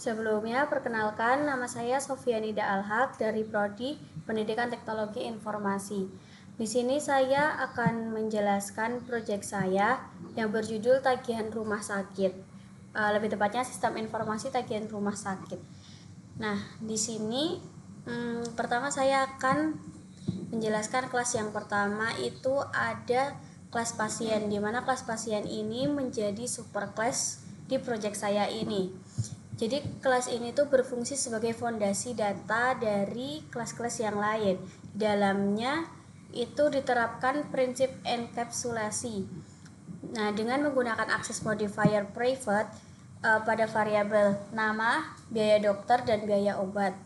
Sebelumnya, perkenalkan nama saya Sofianida Alhaq dari Prodi Pendidikan Teknologi Informasi. Di sini saya akan menjelaskan proyek saya yang berjudul Tagihan Rumah Sakit. Lebih tepatnya Sistem Informasi Tagihan Rumah Sakit. Nah, di sini pertama saya akan menjelaskan kelas yang pertama itu ada kelas pasien, di mana kelas pasien ini menjadi super kelas di proyek saya ini. Jadi kelas ini tuh berfungsi sebagai fondasi data dari kelas-kelas yang lain. Di dalamnya itu diterapkan prinsip enkapsulasi. Nah, dengan menggunakan akses modifier private pada variabel nama, biaya dokter, dan biaya obat.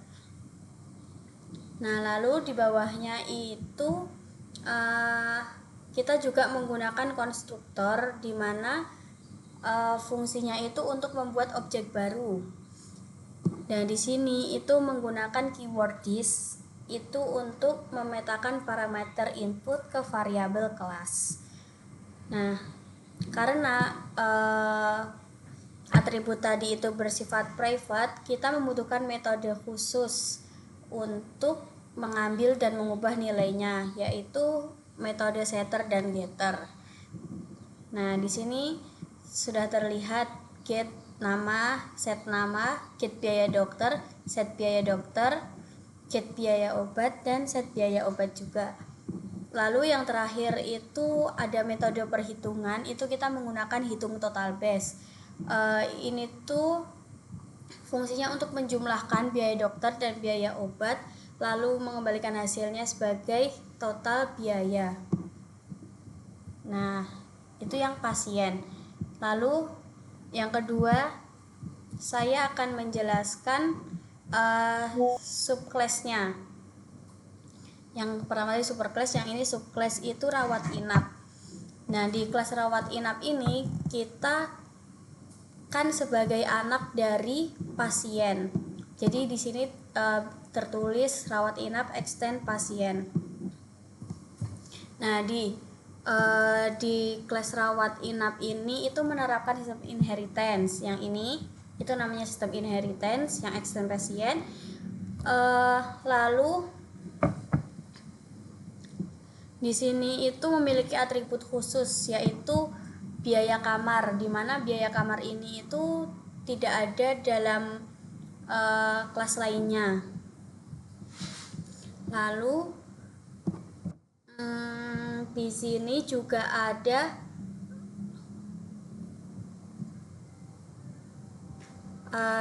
Nah, lalu di bawahnya itu kita juga menggunakan konstruktor di mana fungsinya itu untuk membuat objek baru. Dan di sini itu menggunakan keyword this itu untuk memetakan parameter input ke variabel kelas. Nah, karena atribut tadi itu bersifat private, kita membutuhkan metode khusus untuk mengambil dan mengubah nilainya, yaitu metode setter dan getter. Nah, di sini sudah terlihat get nama, set nama, get biaya dokter, set biaya dokter, get biaya obat, dan set biaya obat juga. Lalu yang terakhir itu ada metode perhitungan, itu kita menggunakan hitung total base. Ini tuh fungsinya untuk menjumlahkan biaya dokter dan biaya obat, lalu mengembalikan hasilnya sebagai total biaya. Nah, itu yang pasien. Lalu yang kedua, saya akan menjelaskan subclass-nya. Yang pertama tadi superclass, yang ini subclass itu rawat inap. Nah, di kelas rawat inap ini kita kan sebagai anak dari pasien. Jadi di sini tertulis rawat inap extend pasien. Nah, di kelas rawat inap ini itu menerapkan sistem inheritance. Yang ini itu namanya sistem inheritance yang extend pasien. Lalu di sini itu memiliki atribut khusus, yaitu biaya kamar, di mana biaya kamar ini itu tidak ada dalam kelas lainnya. Lalu di sini juga ada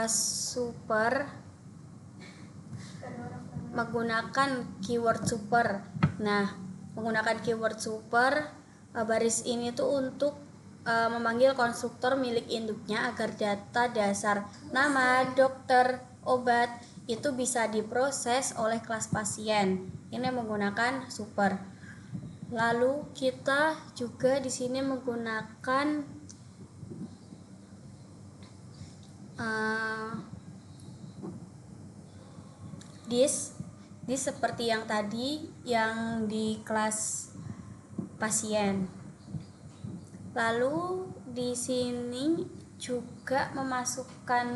super menggunakan keyword super. Nah, menggunakan keyword super, baris ini tuh untuk memanggil konstruktor milik induknya agar data dasar nama, dokter, obat itu bisa diproses oleh kelas pasien. Ini menggunakan super. Lalu kita juga di sini menggunakan this seperti yang tadi yang di kelas pasien. Lalu di sini juga memasukkan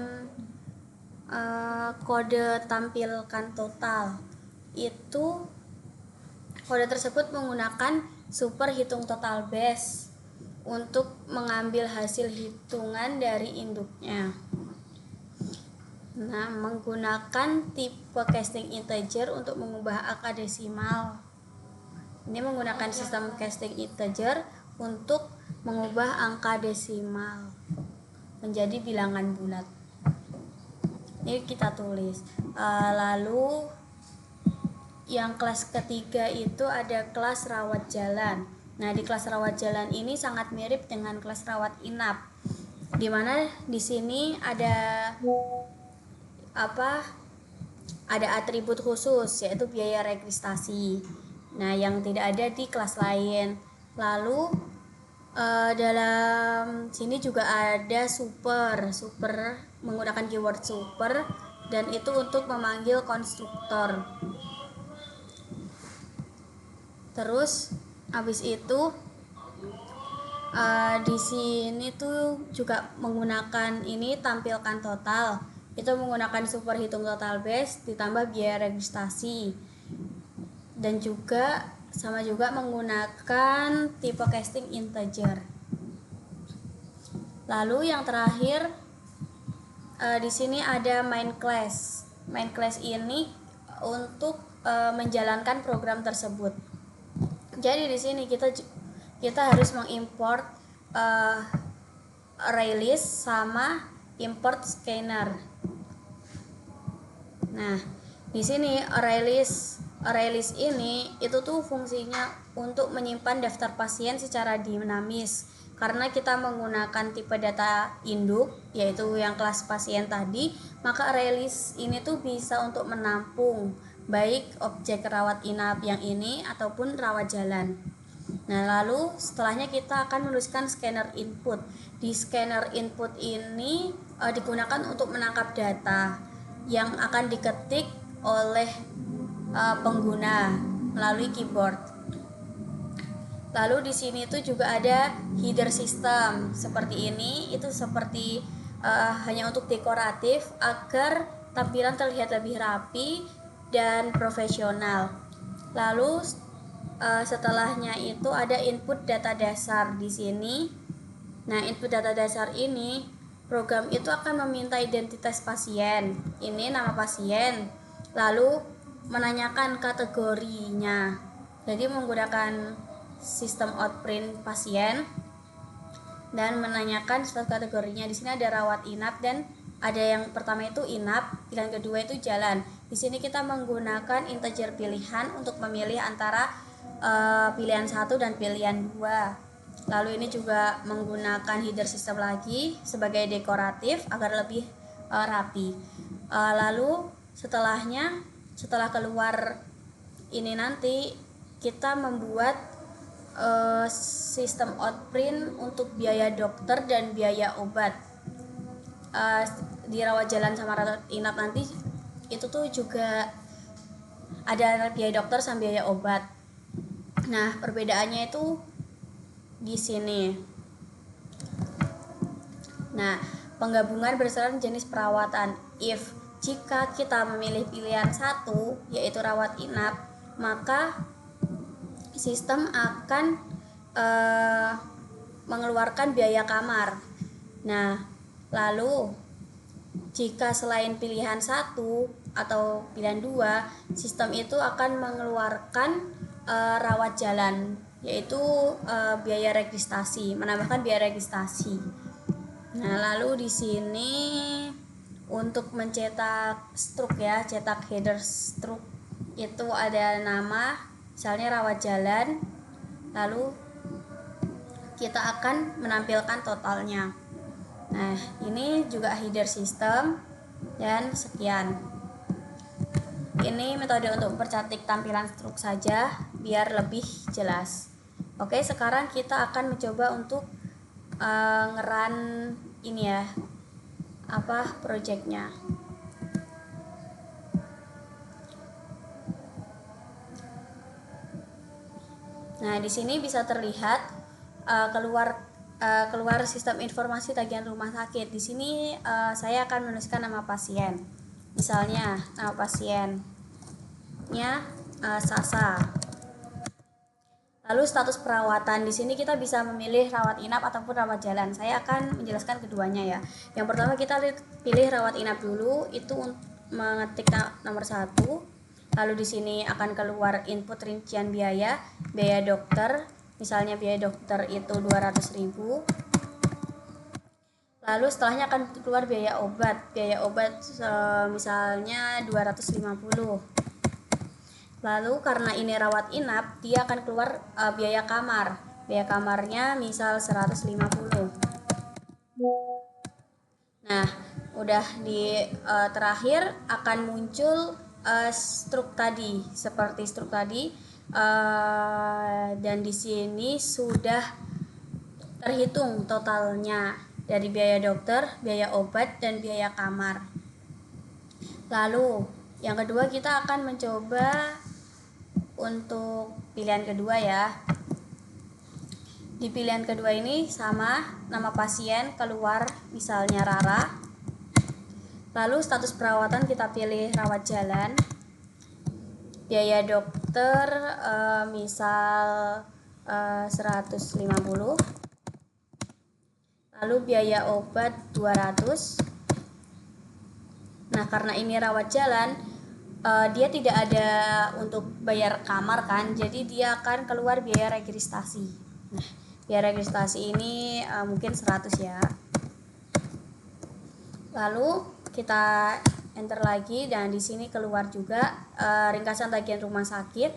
kode tampilkan total. Itu kode tersebut menggunakan super hitung total base untuk mengambil hasil hitungan dari induknya. Nah, menggunakan tipe casting integer untuk mengubah angka desimal. Ini menggunakan sistem casting integer untuk mengubah angka desimal menjadi bilangan bulat. Ini kita tulis. Lalu yang kelas ketiga itu ada kelas rawat jalan. Nah, di kelas rawat jalan ini sangat mirip dengan kelas rawat inap, di mana di sini ada atribut khusus, yaitu biaya registrasi. Nah, yang tidak ada di kelas lain. Lalu dalam sini juga ada super menggunakan keyword super, dan itu untuk memanggil konstruktor. Terus habis itu di sini tuh juga menggunakan ini tampilkan total. itu menggunakan super hitung total base ditambah biaya registrasi, dan juga sama juga menggunakan tipe casting integer. Lalu yang terakhir di sini ada main class. Main class ini untuk menjalankan program tersebut. Jadi di sini kita harus mengimport ArrayList sama import scanner. Nah, di sini ArrayList ini itu tuh fungsinya untuk menyimpan daftar pasien secara dinamis. Karena kita menggunakan tipe data induk, yaitu yang kelas pasien tadi, maka ArrayList ini tuh bisa untuk menampung baik objek rawat inap yang ini ataupun rawat jalan. Nah, lalu setelahnya kita akan menuliskan scanner input. Di scanner input ini digunakan untuk menangkap data yang akan diketik oleh pengguna melalui keyboard. Lalu di sini itu juga ada header system seperti ini, itu seperti hanya untuk dekoratif agar tampilan terlihat lebih rapi dan profesional. Lalu setelahnya itu ada input data dasar di sini. Nah, input data dasar ini program itu akan meminta identitas pasien. Ini nama pasien. Lalu menanyakan kategorinya. Jadi menggunakan sistem outprint pasien dan menanyakan suatu kategorinya. Di sini ada rawat inap dan ada yang pertama itu inap, pilihan kedua itu jalan. Di sini kita menggunakan integer pilihan untuk memilih antara pilihan 1 dan pilihan 2. Lalu ini juga menggunakan header system lagi sebagai dekoratif agar lebih rapi. Lalu setelah keluar ini nanti kita membuat sistem outprint untuk biaya dokter dan biaya obat. Di rawat jalan sama rawat inap nanti itu tuh juga ada biaya dokter sama biaya obat. Nah, perbedaannya itu di sini. Nah, penggabungan berdasarkan jenis perawatan. If jika kita memilih pilihan 1 yaitu rawat inap, maka sistem akan mengeluarkan biaya kamar. Nah, lalu jika selain pilihan 1 atau pilihan 2, sistem itu akan mengeluarkan rawat jalan, yaitu biaya registrasi, menambahkan biaya registrasi. Nah, lalu di sini untuk mencetak struk ya, cetak header struk itu ada nama, misalnya rawat jalan. Lalu kita akan menampilkan totalnya. Nah, ini juga header system dan sekian. Ini metode untuk mempercantik tampilan struk saja biar lebih jelas. Oke, sekarang kita akan mencoba untuk ngeran ini ya, projectnya. Nah, di sini bisa terlihat keluar sistem informasi tagihan rumah sakit. Di sini saya akan menuliskan nama pasien. Misalnya nama pasiennya Sasa. Lalu status perawatan, di sini kita bisa memilih rawat inap ataupun rawat jalan. Saya akan menjelaskan keduanya ya. Yang pertama kita pilih rawat inap dulu, itu mengetik nomor 1. Lalu di sini akan keluar input rincian biaya dokter. Misalnya biaya dokter itu 200.000. Lalu setelahnya akan keluar biaya obat. Biaya obat misalnya 250. Lalu karena ini rawat inap, dia akan keluar biaya kamar. Biaya kamarnya misal 150. Nah, udah di terakhir akan muncul struk tadi, seperti struk tadi, dan di sini sudah terhitung totalnya dari biaya dokter, biaya obat, dan biaya kamar. Lalu yang kedua kita akan mencoba untuk pilihan kedua ya. Di pilihan kedua ini sama, nama pasien keluar misalnya Rara. Lalu status perawatan kita pilih rawat jalan. Biaya dokter misal 150. Lalu biaya obat 200. Nah, karena ini rawat jalan, dia tidak ada untuk bayar kamar kan, jadi dia akan keluar biaya registrasi. Nah, biaya registrasi ini mungkin 100 ya. Lalu kita enter lagi dan di sini keluar juga ringkasan tagihan rumah sakit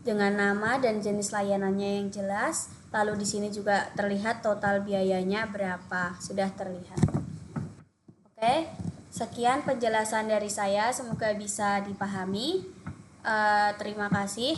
dengan nama dan jenis layanannya yang jelas. Lalu di sini juga terlihat total biayanya berapa, sudah terlihat. Oke, sekian penjelasan dari saya, semoga bisa dipahami. Terima kasih.